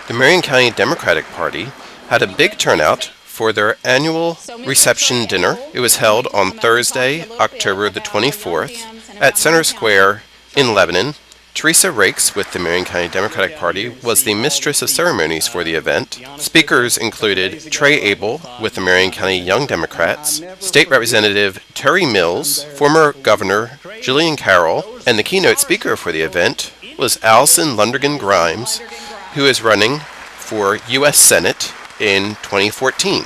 The Marion County Democratic Party had a big turnout for their annual reception dinner. It was held on Thursday, October the 24th at Center Square in Lebanon. Teresa Rakes with the Marion County Democratic Party was the mistress of ceremonies for the event. Speakers included Trey Abel with the Marion County Young Democrats, State Representative Terry Mills, former Governor Jillian Carroll, and the keynote speaker for the event was Allison Lundergan Grimes, who is running for U.S. Senate in 2014.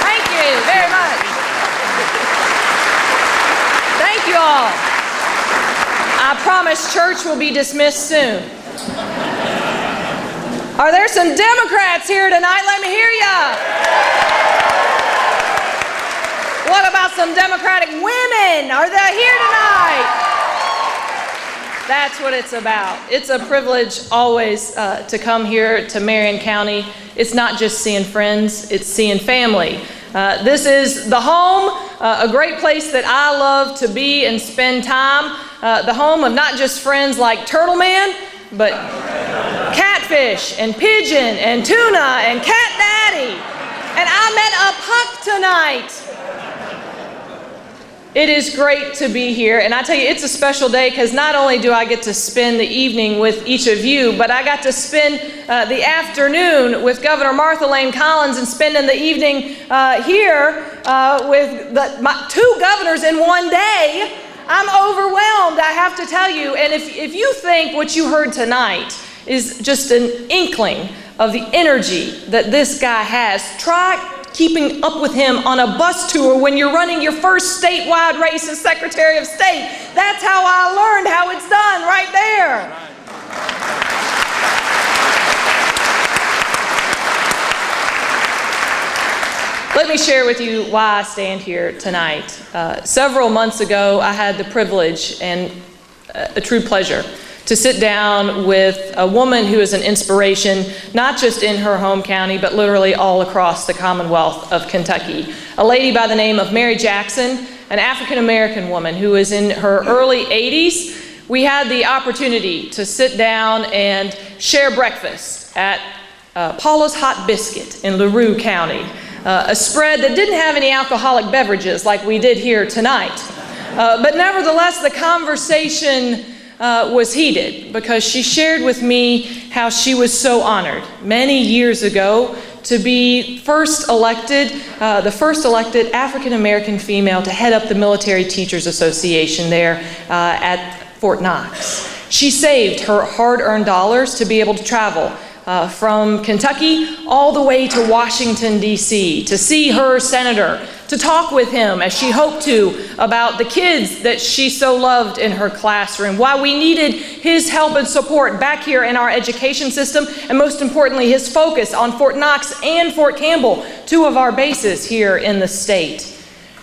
Thank you very much. Thank you all. I promise church will be dismissed soon. Are there some Democrats here tonight? Let me hear ya. What about some Democratic women? Are they here tonight? That's what it's about. It's a privilege always to come here to Marion County. It's not just seeing friends, it's seeing family. This is the home, a great place that I love to be and spend time. The home of not just friends like Turtle Man, but catfish and pigeon and tuna and cat daddy. And I met a puck tonight. It is great to be here, and I tell you, it's a special day because not only do I get to spend the evening with each of you, but I got to spend the afternoon with Governor Martha Lane Collins and spending the evening here with my two governors in one day. I'm overwhelmed, I have to tell you, and if you think what you heard tonight is just an inkling of the energy that this guy has, try keeping up with him on a bus tour when you're running your first statewide race as Secretary of State. That's how I learned how it's done, right there. Let me share with you why I stand here tonight. Several months ago, I had the privilege and a true pleasure to sit down with a woman who is an inspiration, not just in her home county, but literally all across the Commonwealth of Kentucky. A lady by the name of Mary Jackson, an African-American woman who is in her early 80s. We had the opportunity to sit down and share breakfast at Paula's Hot Biscuit in LaRue County, a spread that didn't have any alcoholic beverages like we did here tonight. But nevertheless, the conversation was heated because she shared with me how she was so honored many years ago to be the first elected African-American female to head up the Military Teachers Association there at Fort Knox. She saved her hard-earned dollars to be able to travel from Kentucky all the way to Washington, D.C. to see her senator, to talk with him as she hoped to about the kids that she so loved in her classroom, why we needed his help and support back here in our education system, and most importantly, his focus on Fort Knox and Fort Campbell, two of our bases here in the state.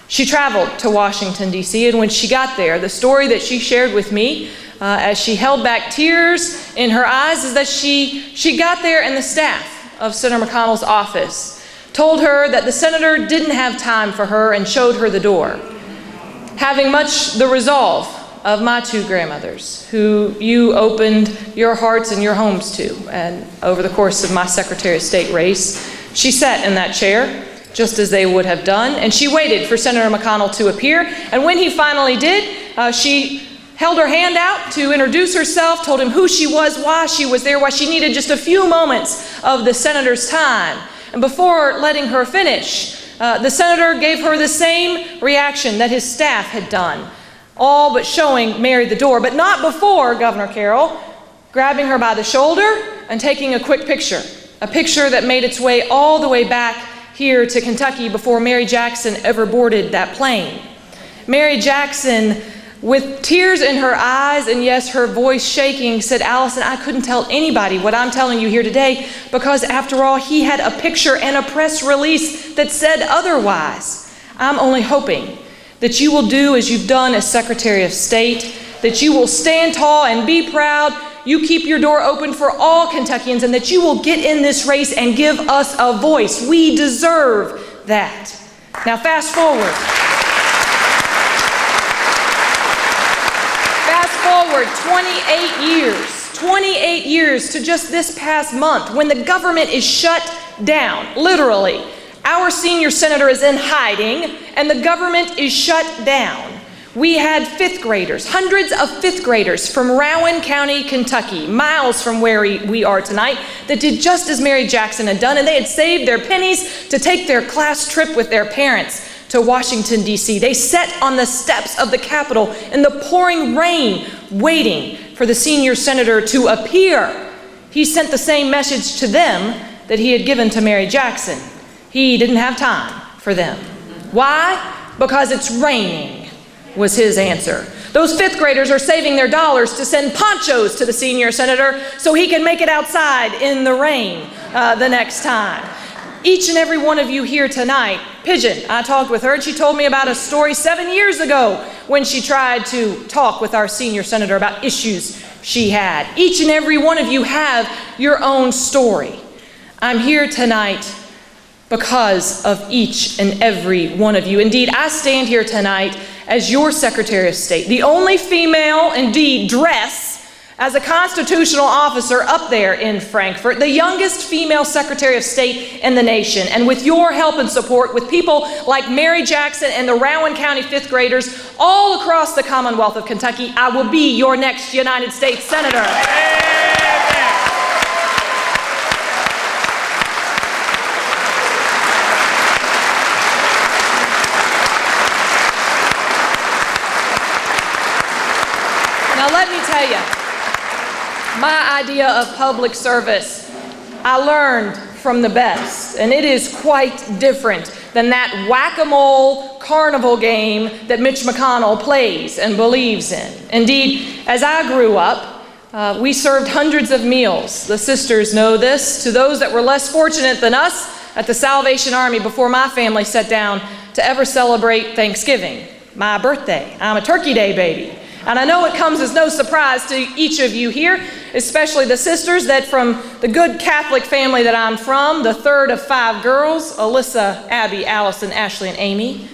She traveled to Washington, D.C., and when she got there, the story that she shared with me as she held back tears in her eyes is that she got there and the staff of Senator McConnell's office told her that the senator didn't have time for her and showed her the door. Having much the resolve of my two grandmothers, who you opened your hearts and your homes to, and over the course of my Secretary of State race, she sat in that chair, just as they would have done, and she waited for Senator McConnell to appear, and when he finally did, she held her hand out to introduce herself, told him who she was, why she was there, why she needed just a few moments of the senator's time. And before letting her finish, the senator gave her the same reaction that his staff had done, all but showing Mary the door, but not before Governor Carroll grabbing her by the shoulder and taking a quick picture, a picture that made its way all the way back here to Kentucky before Mary Jackson ever boarded that plane. Mary Jackson, with tears in her eyes and yes, her voice shaking, said, "Allison, I couldn't tell anybody what I'm telling you here today because after all, he had a picture and a press release that said otherwise. I'm only hoping that you will do as you've done as Secretary of State, that you will stand tall and be proud, you keep your door open for all Kentuckians, and that you will get in this race and give us a voice. We deserve that." Now fast forward. Fast forward 28 28 years to just this past month when the government is shut down, literally. Our senior senator is in hiding and the government is shut down. We had fifth graders, hundreds of fifth graders from Rowan County, Kentucky, miles from where we are tonight, that did just as Mary Jackson had done, and they had saved their pennies to take their class trip with their parents to Washington, D.C. They sat on the steps of the Capitol in the pouring rain, waiting for the senior senator to appear. He sent the same message to them that he had given to Mary Jackson. He didn't have time for them. Why? Because it's raining, was his answer. Those fifth graders are saving their dollars to send ponchos to the senior senator so he can make it outside in the rain the next time. Each and every one of you here tonight, Pigeon, I talked with her and she told me about a story 7 years ago when she tried to talk with our senior senator about issues she had. Each and every one of you have your own story. I'm here tonight because of each and every one of you. Indeed, I stand here tonight as your Secretary of State, the only female, indeed, dress as a constitutional officer up there in Frankfurt, the youngest female Secretary of State in the nation. And with your help and support, with people like Mary Jackson and the Rowan County fifth graders all across the Commonwealth of Kentucky, I will be your next United States Senator. Now let me tell you, my idea of public service, I learned from the best, and it is quite different than that whack-a-mole carnival game that Mitch McConnell plays and believes in. Indeed, as I grew up, we served hundreds of meals. The sisters know this, to those that were less fortunate than us at the Salvation Army before my family sat down to ever celebrate Thanksgiving, my birthday. I'm a Turkey Day baby. And I know it comes as no surprise to each of you here, especially the sisters, that from the good Catholic family that I'm from, the third of 5 girls, Alyssa, Abby, Allison, Ashley, and Amy.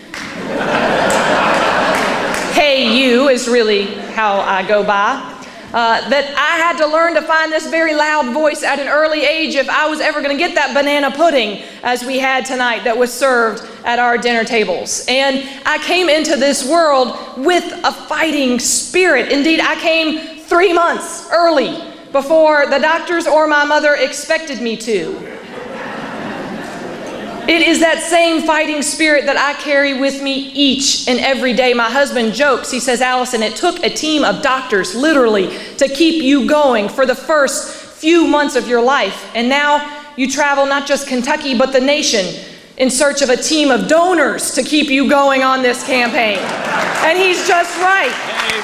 Hey, you is really how I go by. That I had to learn to find this very loud voice at an early age if I was ever going to get that banana pudding as we had tonight that was served at our dinner tables. And I came into this world with a fighting spirit. Indeed, I came 3 months early before the doctors or my mother expected me to. It is that same fighting spirit that I carry with me each and every day. My husband jokes, he says, Allison, it took a team of doctors literally to keep you going for the first few months of your life. And now you travel not just Kentucky, but the nation in search of a team of donors to keep you going on this campaign. And he's just right. Amen.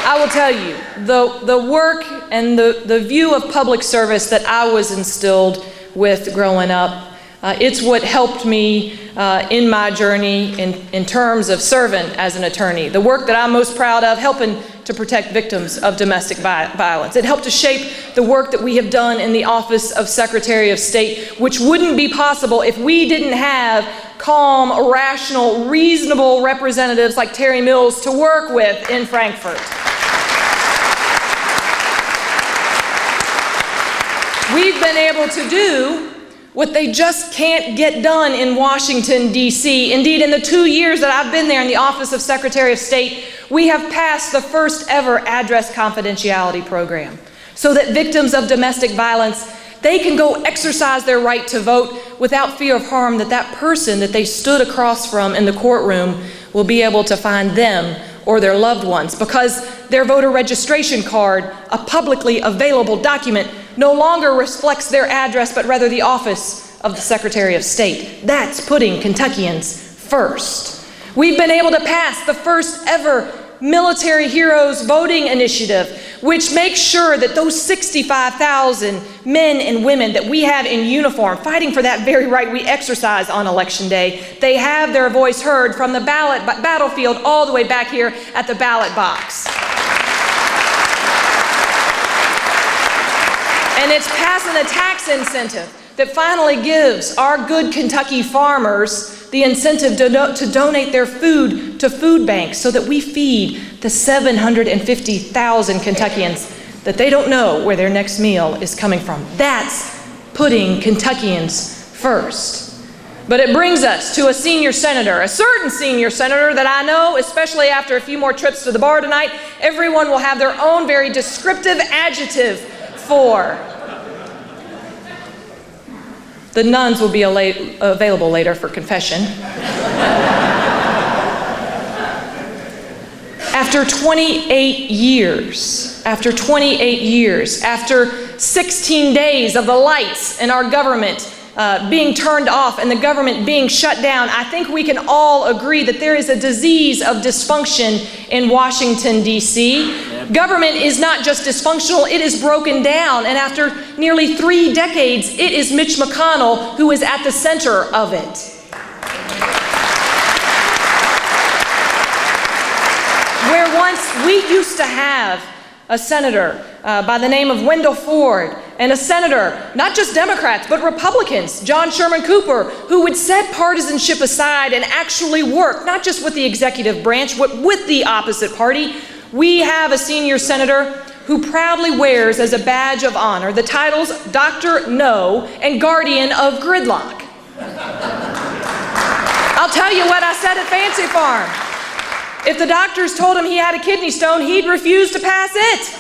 I will tell you, the work and the view of public service that I was instilled with growing up, it's what helped me in my journey in terms of serving as an attorney. The work that I'm most proud of, helping to protect victims of domestic violence. It helped to shape the work that we have done in the Office of Secretary of State, which wouldn't be possible if we didn't have calm, rational, reasonable representatives like Terry Mills to work with in Frankfurt. We've been able to do what they just can't get done in Washington, D.C. Indeed, in the 2 years that I've been there in the Office of Secretary of State, we have passed the first ever address confidentiality program so that victims of domestic violence, they can go exercise their right to vote without fear of harm, that person that they stood across from in the courtroom will be able to find them or their loved ones, because their voter registration card, a publicly available document, no longer reflects their address, but rather the office of the Secretary of State. That's putting Kentuckians first. We've been able to pass the first ever Military Heroes Voting Initiative, which makes sure that those 65,000 men and women that we have in uniform fighting for that very right we exercise on Election Day, they have their voice heard from the battlefield all the way back here at the ballot box. And it's passing a tax incentive that finally gives our good Kentucky farmers the incentive to donate their food to food banks so that we feed the 750,000 Kentuckians that they don't know where their next meal is coming from. That's putting Kentuckians first. But it brings us to a senior senator, a certain senior senator that I know, especially after a few more trips to the bar tonight, everyone will have their own very descriptive adjective for. The nuns will be available later for confession. After 28 years, after 16 days of the lights in our government being turned off and the government being shut down, I think we can all agree that there is a disease of dysfunction in Washington, D.C. Government is not just dysfunctional, it is broken down. And after nearly 3 decades, it is Mitch McConnell who is at the center of it. Where once we used to have a senator by the name of Wendell Ford, and a senator, not just Democrats, but Republicans, John Sherman Cooper, who would set partisanship aside and actually work, not just with the executive branch, but with the opposite party. We have a senior senator who proudly wears as a badge of honor the titles Dr. No and Guardian of Gridlock. I'll tell you what I said at Fancy Farm. If the doctors told him he had a kidney stone, he'd refuse to pass it.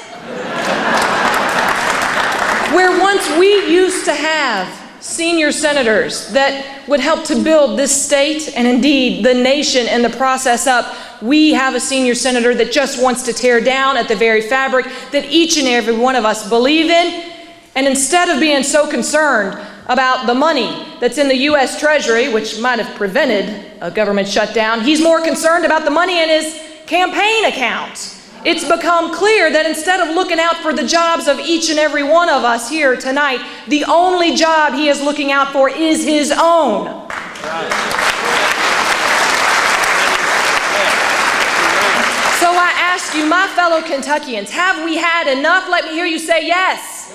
Where once we used to have senior senators that would help to build this state and indeed the nation in the process up, we have a senior senator that just wants to tear down at the very fabric that each and every one of us believe in. And instead of being so concerned about the money that's in the U.S. Treasury, which might have prevented a government shutdown, he's more concerned about the money in his campaign account. It's become clear that instead of looking out for the jobs of each and every one of us here tonight, the only job he is looking out for is his own. So I ask you, my fellow Kentuckians, have we had enough? Let me hear you say yes.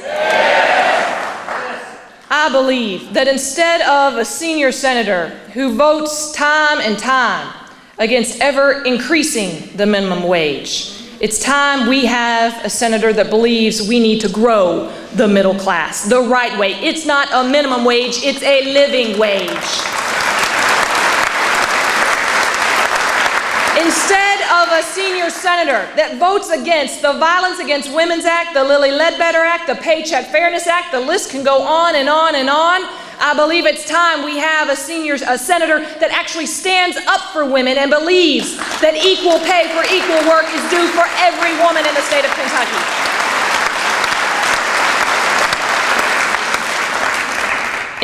I believe that instead of a senior senator who votes time and time against ever increasing the minimum wage, it's time we have a senator that believes we need to grow the middle class the right way. It's not a minimum wage, it's a living wage. Instead of a senior senator that votes against the Violence Against Women's Act, the Lilly Ledbetter Act, the Paycheck Fairness Act, the list can go on and on and on. I believe it's time we have a senator that actually stands up for women and believes that equal pay for equal work is due for every woman in the state of Kentucky.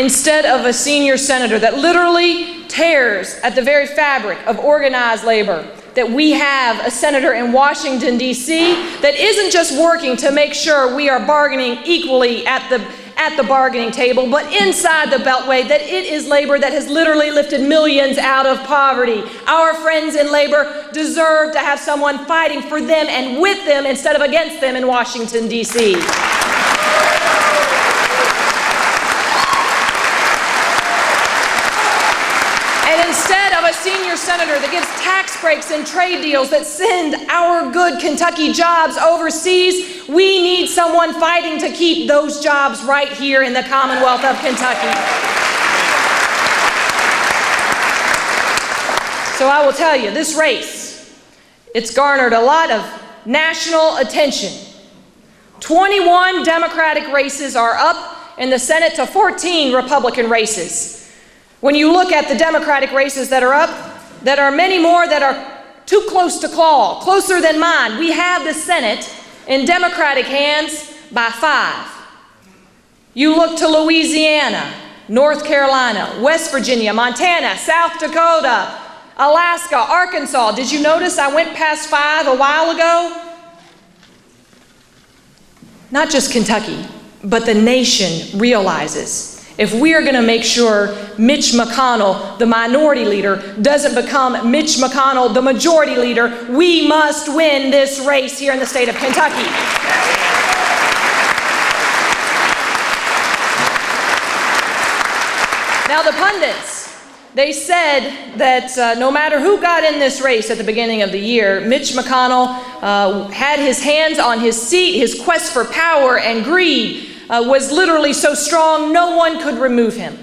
Instead of a senior senator that literally tears at the very fabric of organized labor, that we have a senator in Washington, D.C. that isn't just working to make sure we are bargaining equally at the bargaining table, but inside the Beltway, that it is labor that has literally lifted millions out of poverty. Our friends in labor deserve to have someone fighting for them and with them instead of against them in Washington, D.C. And instead of a senior senator that gives tax breaks and trade deals that send our good Kentucky jobs overseas, we need someone fighting to keep those jobs right here in the Commonwealth of Kentucky. So I will tell you, this race, it's garnered a lot of national attention. 21 Democratic races are up in the Senate to 14 Republican races. When you look at the Democratic races that are up, there are many more that are too close to call, closer than mine. We have the Senate in Democratic hands by 5. You look to Louisiana, North Carolina, West Virginia, Montana, South Dakota, Alaska, Arkansas. Did you notice I went past 5 a while ago? Not just Kentucky, but the nation realizes if we are going to make sure Mitch McConnell, the minority leader, doesn't become Mitch McConnell, the majority leader, we must win this race here in the state of Kentucky. Now, the pundits, they said that no matter who got in this race at the beginning of the year, Mitch McConnell had his hands on his seat. His quest for power and greed was literally so strong, no one could remove him.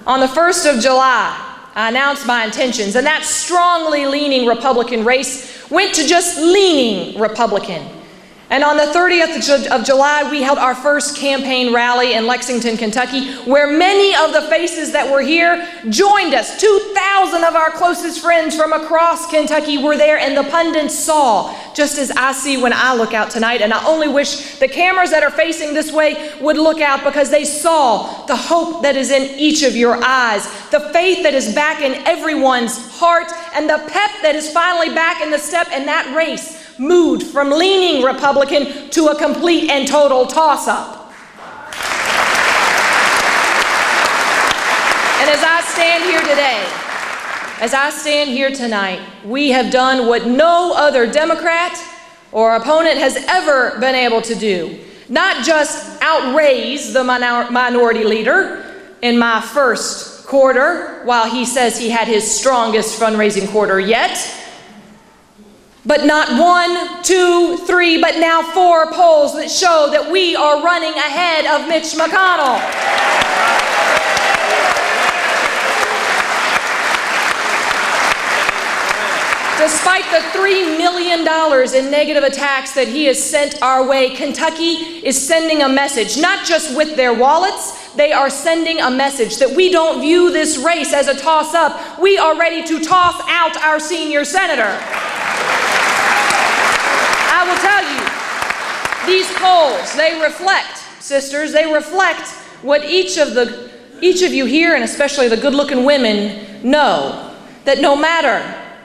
On the 1st of July, I announced my intentions, and that strongly leaning Republican race went to just leaning Republican. And on the 30th of July, we held our first campaign rally in Lexington, Kentucky, where many of the faces that were here joined us. 2,000 of our closest friends from across Kentucky were there, and the pundits saw, just as I see when I look out tonight. And I only wish the cameras that are facing this way would look out, because they saw the hope that is in each of your eyes, the faith that is back in everyone's heart, and the pep that is finally back in the step, and that race moved from leaning Republican to a complete and total toss-up. And as I stand here today, as I stand here tonight, we have done what no other Democrat or opponent has ever been able to do. Not just outraise the minority leader in my first quarter, while he says he had his strongest fundraising quarter yet, but not 1, 2, 3, but now 4 polls that show that we are running ahead of Mitch McConnell. Despite the $3 million in negative attacks that he has sent our way, Kentucky is sending a message, not just with their wallets. They are sending a message that we don't view this race as a toss-up. We are ready to toss out our senior senator. I will tell you, these polls, they reflect, sisters, they reflect what each of you here, and especially the good-looking women, know, that no matter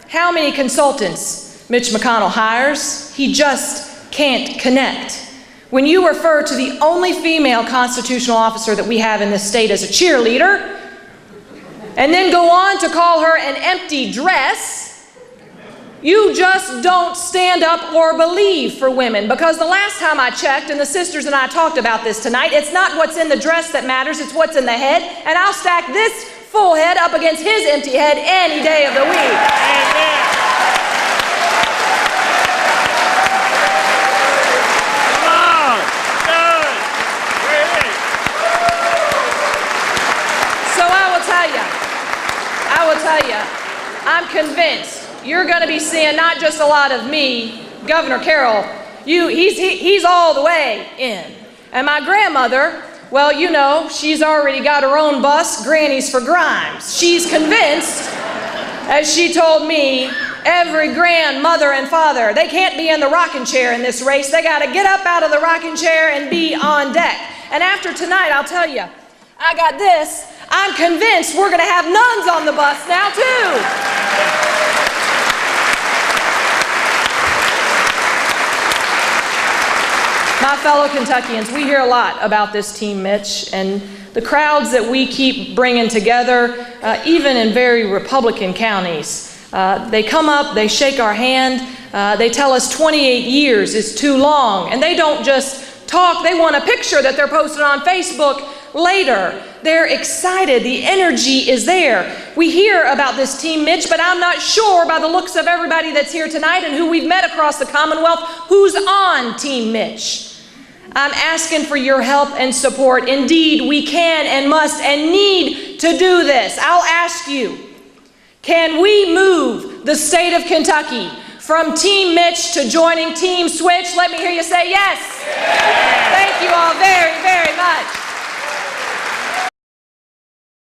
how many consultants Mitch McConnell hires, he just can't connect. When you refer to the only female constitutional officer that we have in this state as a cheerleader, and then go on to call her an empty dress, you just don't stand up or believe for women. Because the last time I checked, and the sisters and I talked about this tonight, it's not what's in the dress that matters, it's what's in the head. And I'll stack this full head up against his empty head any day of the week. Amen. So I will tell you, I'm convinced you're going to be seeing not just a lot of me, Governor Carroll. He's all the way in. And my grandmother, well, you know, she's already got her own bus, Grannies for Grimes. She's convinced, as she told me, every grandmother and father, they can't be in the rocking chair in this race. They got to get up out of the rocking chair and be on deck. And after tonight, I'll tell you, I got this. I'm convinced we're going to have nuns on the bus now, too. My fellow Kentuckians, we hear a lot about this Team Mitch and the crowds that we keep bringing together, even in very Republican counties. They come up, they shake our hand, they tell us 28 years is too long, and they don't just talk, they want a picture that they're posting on Facebook later. They're excited, the energy is there. We hear about this Team Mitch, but I'm not sure by the looks of everybody that's here tonight and who we've met across the Commonwealth, who's on Team Mitch. I'm asking for your help and support. Indeed, we can and must and need to do this. I'll ask you, can we move the state of Kentucky from Team Mitch to joining Team Switch? Let me hear you say yes.